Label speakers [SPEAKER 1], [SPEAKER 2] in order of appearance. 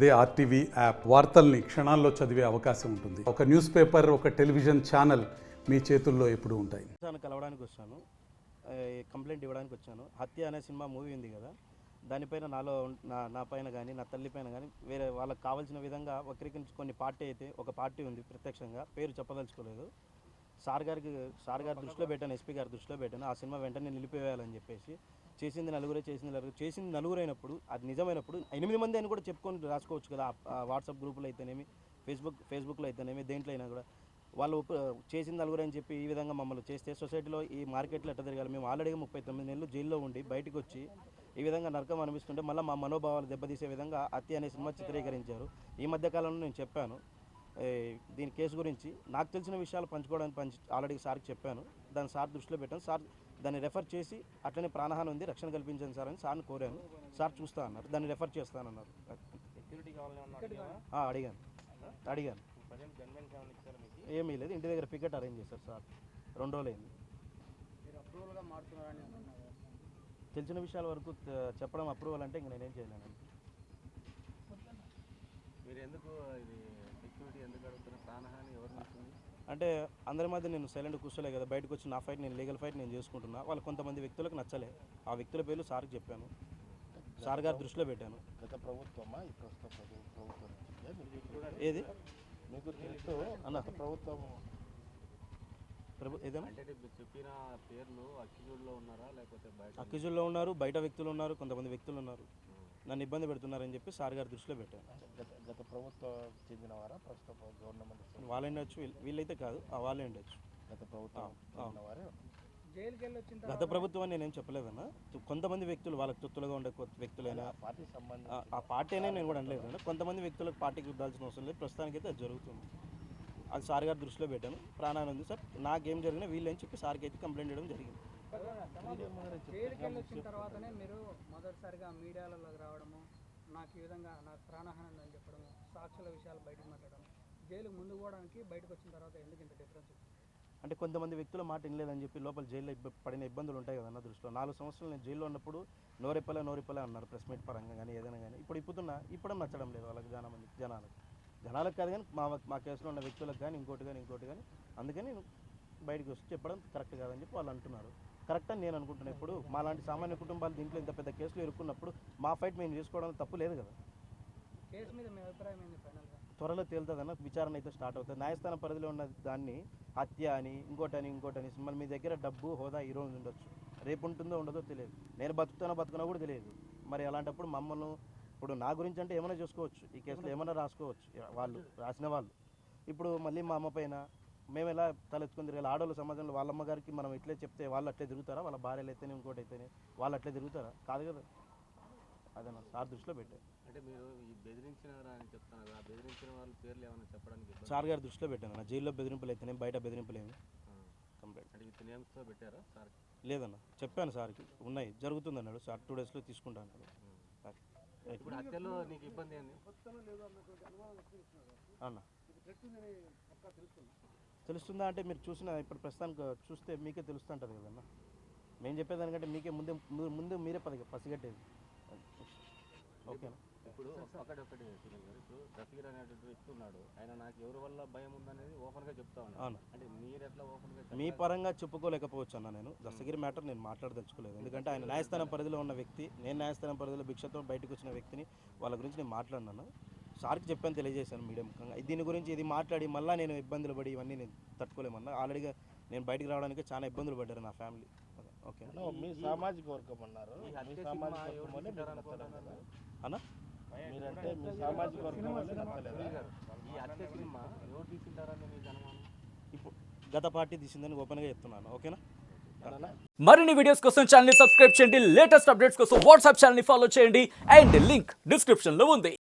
[SPEAKER 1] అదే RTV app వార్తల్ని క్షణాల్లో చదివే అవకాశం ఉంటుంది. ఒక న్యూస్ పేపర్, ఒక టెలివిజన్ ఛానల్ మీ చేతుల్లో ఎప్పుడూ ఉంటాయి.
[SPEAKER 2] కలవడానికి వచ్చాను, కంప్లైంట్ ఇవ్వడానికి వచ్చాను. హత్య అనే సినిమా మూవీ ఉంది కదా, దానిపైన నా పైన కానీ నా తల్లి పైన కానీ వేరే వాళ్ళకి కావాల్సిన విధంగా వక్రీకరించి కొన్ని పార్టీ అయితే ఒక పార్టీ ఉంది, ప్రత్యక్షంగా పేరు చెప్పదలుచుకోలేదు. సార్ గారి దృష్టిలో పెట్టాను, ఎస్పీ గారి దృష్టిలో పెట్టాను. ఆ సినిమా వెంటనే నిలిపివేయాలని చెప్పేసి చేసింది నలుగురు అయినప్పుడు అది నిజమైనప్పుడు 8 మంది అని కూడా చెప్పుకొని రాసుకోవచ్చు కదా. వాట్సాప్ గ్రూపులో అయితేనేమి, ఫేస్బుక్లో అయితేనేమి, దేంట్లో అయినా కూడా వాళ్ళు చేసింది నలుగురు అని చెప్పి ఈ విధంగా మమ్మల్ని చేస్తే సొసైటీలో ఈ మార్కెట్లో ఎట్లా తిరగాలి? మేము ఆల్రెడీ 39 నెలలు జైల్లో ఉండి బయటకు వచ్చి ఈ విధంగా నరకం అనిపిస్తుంటే మళ్ళీ మా మనోభావాలు దెబ్బతీసే విధంగా హత్య అనే సినిమా చిత్రీకరించారు. ఈ మధ్యకాలంలో నేను చెప్పాను దీని కేసు గురించి, నాకు తెలిసిన విషయాలు పంచుకోవడానికి ఆల్రెడీ సార్కి చెప్పాను. దాన్ని సార్ దృష్టిలో పెట్టాను. సార్ దాన్ని రెఫర్ చేసి అట్లనే ప్రాణహాని ఉంది, రక్షణ కల్పించండి సార్ అని సార్ని కోరాను. సార్ చూస్తా అన్నారు, దాన్ని రెఫర్ చేస్తానన్నారు. అడిగాను ఏమీ లేదు, ఇంటి దగ్గర పికెట్ అరేంజ్ చేశారు సార్. 2 రోజులైంది. తెలిసిన విషయాల వరకు చెప్పడం అప్రూవల్ అంటే ఇంక నేనేం చేయలేను.
[SPEAKER 3] మీరు ఎందుకు ఇది సెక్యూరిటీ ఎందుకు అడుగుతున్న? ప్రాణహాని ఎవరు చేస్తుంది
[SPEAKER 2] అంటే అందరి మధ్య నేను సైలెంట్ కూర్చోలే కదా, బయటకు వచ్చి నా ఫైట్ నేను లీగల్ ఫైట్ నేను చేసుకుంటున్నా. వాళ్ళు కొంతమంది వ్యక్తులకు నచ్చలే, ఆ వ్యక్తుల పేర్లు సార్కి చెప్పాను, సార్ గారి దృష్టిలో పెట్టాను.
[SPEAKER 3] గత ప్రభుత్వమా ఈ ప్రభుత్వం
[SPEAKER 2] ఏది
[SPEAKER 3] మీకు తెలుసు
[SPEAKER 2] అన్న?
[SPEAKER 3] ప్రభుత్వం
[SPEAKER 2] ఏదైనా
[SPEAKER 3] అంటే చెప్పిన పేర్లు అక్యూజ్డ్లో ఉన్నారా లేకపోతే బయట?
[SPEAKER 2] అక్యూజ్డ్లో ఉన్నారు, బయట వ్యక్తులు ఉన్నారు, కొంతమంది వ్యక్తులు ఉన్నారు, నన్ను ఇబ్బంది పెడుతున్నారని చెప్పి సార్ గారి దృష్టిలో పెట్టాను.
[SPEAKER 3] గత ప్రభుత్వం చెందిన వారా ప్రస్తుత గవర్నమెంట్?
[SPEAKER 2] వాళ్ళే ఉండొచ్చు, వీళ్ళైతే కాదు, వాళ్ళే ఉండొచ్చు.
[SPEAKER 3] గత ప్రభుత్వం వారే
[SPEAKER 2] గత ప్రభుత్వం అని నేనేం చెప్పలేదన్నా. కొంతమంది వ్యక్తులు వాళ్ళకి తొత్తులుగా ఉండే వ్యక్తులైనా
[SPEAKER 3] పార్టీ సంబంధం
[SPEAKER 2] ఆ పార్టీ అయినా నేను కూడా అనలేదు. కొంతమంది వ్యక్తులకు పార్టీకి ఇవ్వాల్సిన అవసరం లేదు, ప్రస్తుతానికైతే అది జరుగుతుంది. అది సార్ గారి దృష్టిలో పెట్టాను. ప్రాణాన్ని ఉంది సార్, నాకేం జరిగినా వీళ్ళని చెప్పి సార్కి అయితే కంప్లైంట్ చేయడం జరిగింది.
[SPEAKER 4] వచ్చిన తర్వాతనే మీరు మొదటిసారిగా మీడియాలలోకి రావడము, నాకు ఈ విధంగా నాకు ప్రాణహాని అని చెప్పడము, సాక్షుల విషయాలు బయటకు మాట్లాడడం, జైలుకు ముందు పోవడానికి బయటకు వచ్చిన తర్వాత ఎందుకు ఇంత డిఫరెన్స్?
[SPEAKER 2] అంటే కొంతమంది వ్యక్తుల మాట వినలేదని చెప్పి లోపల జైల్లో పడిన ఇబ్బందులు ఉంటాయి కదా అన్న దృష్టిలో. 4 సంవత్సరాలు నేను జైల్లో ఉన్నప్పుడు నోరెప్పలే అన్నారు, ప్రెస్ మీట్ పరంగా కానీ ఏదైనా కానీ. ఇప్పుడు నచ్చడం లేదు వాళ్ళకి, జనాలకు కాదు కానీ మా కేసులో ఉన్న వ్యక్తులకు కానీ ఇంకోటి కానీ. అందుకని నేను బయటకు వచ్చి చెప్పడం కరెక్ట్ కాదని చెప్పి వాళ్ళు అంటున్నారు. కరెక్ట్ అని నేను అనుకుంటున్నాను. ఇప్పుడు మా లాంటి సామాన్య కుటుంబాలు దీంట్లో ఇంత పెద్ద కేసులు ఇరుక్కున్నప్పుడు మా ఫైట్ మేము చేసుకోవడం తప్పు లేదు కదా.
[SPEAKER 4] కేసు మీద మీ అభిప్రాయం ఏంది? ఫైనల్గా
[SPEAKER 2] త్వరలో తేలుతుందన్న, విచారణ అయితే స్టార్ట్ అవుతుంది. న్యాయస్థానం పరిధిలో ఉన్న దాన్ని హత్య అని ఇంకోటని మళ్ళీ మీ దగ్గర డబ్బు హోదా ఈ రోజు ఉండొచ్చు, రేపు ఉంటుందో ఉండదో తెలియదు. నేను బతుకునా కూడా తెలియదు. మరి అలాంటప్పుడు మమ్మల్ని ఇప్పుడు నా గురించి అంటే ఏమైనా చూసుకోవచ్చు, ఈ కేసులో ఏమైనా రాసుకోవచ్చు వాళ్ళు రాసిన వాళ్ళు. ఇప్పుడు మళ్ళీ మా అమ్మ పైన మేము ఎలా తలెత్తుకుని తిరగాలి? ఆడవాళ్ళ సమాజంలో వాళ్ళ అమ్మగారికి మనం ఇట్లే చెప్తే వాళ్ళు అట్లే తిరుగుతారా? వాళ్ళ భార్యలు అయితేనే ఇంకోటి అయితేనే వాళ్ళు అట్లే తిరుగుతారా? కాదు కదా. అదే నా సార్ దృష్టిలో పెట్టాను.
[SPEAKER 3] అంటే మీరు ఈ బెదిరించినారా అని చెప్తున్నారు కదా, బెదిరించిన వాళ్ళ పేర్లు ఏమైనా చెప్పడానికి?
[SPEAKER 2] సార్ గారి దృష్టిలో పెట్టాను. నా జైల్లో బెదిరింపులు అయితేనే, బయట బెదిరింపులు ఏమి కంప్లైంట్
[SPEAKER 3] అంటే విత్ నేమ్స్తో పెట్టారా సార్?
[SPEAKER 2] లేదన్న, చెప్పాను సార్కి ఉన్నాయి, జరుగుతుంది అన్నాడు సార్. 2 డేస్లో తీసుకుంటా అన్నాడు.
[SPEAKER 3] ఇప్పుడు హత్యలో నీకు ఇబ్బంది ఏంది
[SPEAKER 2] అన్న? తెలుస్తుందా అంటే మీరు ఇప్పుడు ప్రస్తుతానికి చూస్తే మీకే తెలుస్తుంటుంది కదన్న. మేము చెప్పేదానికంటే మీకే ముందు మీరే పసిగట్టేది. ఓకేనా?
[SPEAKER 3] ఇప్పుడు ఒకటి ఇప్పుడు జఫీర్ అనేటువంటి వ్యక్తి ఉన్నాడు, ఆయన నాకు ఎవరి వల్ల భయం ఉందనేది ఓపెన్గా చెప్తా ఉన్నాను. అంటే మీరు ఎట్లా ఓపెన్గా
[SPEAKER 2] మీ పరంగా చెప్పుకోలేకపోవచ్చు అన్న. నేను దస్తగిరి మ్యాటర్ నేను మాట్లాడదలుచుకోలేదు, ఎందుకంటే ఆయన న్యాయస్థానం పరిధిలో ఉన్న వ్యక్తి, నేను న్యాయస్థానం పరిధిలో భిక్షతో బయటకు వచ్చిన వ్యక్తిని, వాళ్ళ గురించి నేను మాట్లాడినాను. సార్కి చెప్పాను, తెలియజేశాను మీడియా ముఖంగా. దీని గురించి ఇది మాట్లాడి మళ్ళీ నేను ఇబ్బందులు పడి ఇవన్నీ నేను తట్టుకోలేమన్నా. ఆల్రెడీగా నేను బయటకు రావడానికి చాలా ఇబ్బందులు పడ్డారు నా ఫ్యామిలీ. ఓకే
[SPEAKER 3] మీ సామాజిక వర్గం అన్నారు
[SPEAKER 2] అన్న,
[SPEAKER 3] మీరంటే మీ సామాజిక వర్గం ఈ హత్య సినిమా ఎవరు తీసుకుంటారని మీకు అనుమానం?
[SPEAKER 2] ఇప్పుడు గత పార్టీ తీసిందని ఓపెన్గా చెప్తున్నాను. ఓకేనా?
[SPEAKER 5] మరిన్ని వీడియోస్ కోసం ఛానల్ ని సబ్స్క్రైబ్ చేయండి, లేటెస్ట్ అప్డేట్స్ కోసం వాట్సాప్ ఛానల్ ని ఫాలో చేయండి, అండ్ లింక్ డిస్క్రిప్షన్ లో ఉంది.